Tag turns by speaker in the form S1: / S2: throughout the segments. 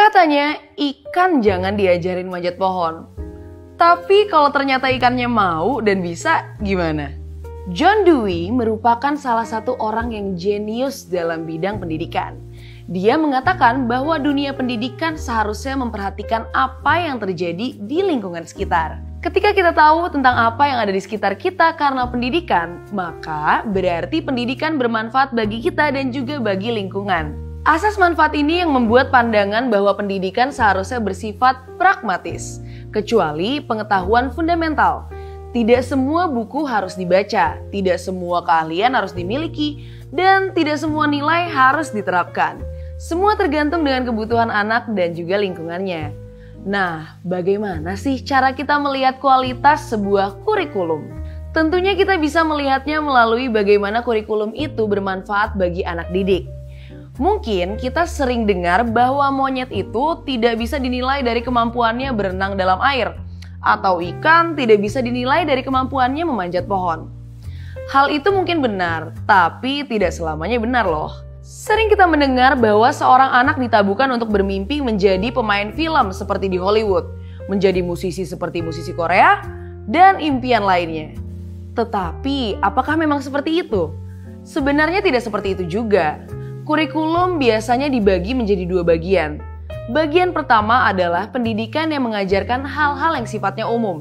S1: Katanya ikan jangan diajarin manjat pohon. Tapi kalau ternyata ikannya mau dan bisa, gimana? John Dewey merupakan salah satu orang yang jenius dalam bidang pendidikan. Dia mengatakan bahwa dunia pendidikan seharusnya memperhatikan apa yang terjadi di lingkungan sekitar. Ketika kita tahu tentang apa yang ada di sekitar kita karena pendidikan, maka berarti pendidikan bermanfaat bagi kita dan juga bagi lingkungan. Asas manfaat ini yang membuat pandangan bahwa pendidikan seharusnya bersifat pragmatis, kecuali pengetahuan fundamental. Tidak semua buku harus dibaca, tidak semua keahlian harus dimiliki, dan tidak semua nilai harus diterapkan. Semua tergantung dengan kebutuhan anak dan juga lingkungannya. Nah, bagaimana sih cara kita melihat kualitas sebuah kurikulum? Tentunya kita bisa melihatnya melalui bagaimana kurikulum itu bermanfaat bagi anak didik. Mungkin kita sering dengar bahwa monyet itu tidak bisa dinilai dari kemampuannya berenang dalam air, atau ikan tidak bisa dinilai dari kemampuannya memanjat pohon. Hal itu mungkin benar, tapi tidak selamanya benar loh. Sering kita mendengar bahwa seorang anak ditabukan untuk bermimpi menjadi pemain film seperti di Hollywood, menjadi musisi seperti musisi Korea, dan impian lainnya. Tetapi, apakah memang seperti itu? Sebenarnya tidak seperti itu juga. Kurikulum biasanya dibagi menjadi dua bagian. Bagian pertama adalah pendidikan yang mengajarkan hal-hal yang sifatnya umum.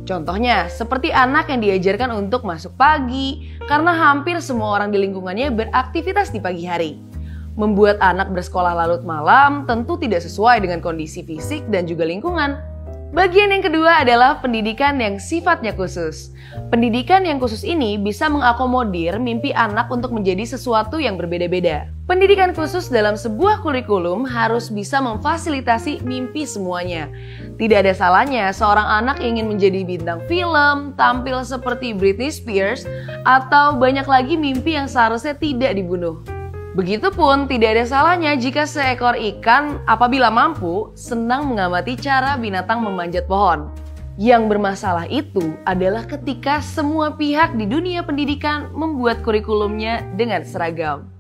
S1: Contohnya, seperti anak yang diajarkan untuk masuk pagi, karena hampir semua orang di lingkungannya beraktivitas di pagi hari. Membuat anak bersekolah larut malam tentu tidak sesuai dengan kondisi fisik dan juga lingkungan. Bagian yang kedua adalah pendidikan yang sifatnya khusus. Pendidikan yang khusus ini bisa mengakomodir mimpi anak untuk menjadi sesuatu yang berbeda-beda. Pendidikan khusus dalam sebuah kurikulum harus bisa memfasilitasi mimpi semuanya. Tidak ada salahnya seorang anak ingin menjadi bintang film, tampil seperti Britney Spears, atau banyak lagi mimpi yang seharusnya tidak dibunuh. Begitupun tidak ada salahnya jika seekor ikan apabila mampu senang mengamati cara binatang memanjat pohon. Yang bermasalah itu adalah ketika semua pihak di dunia pendidikan membuat kurikulumnya dengan seragam.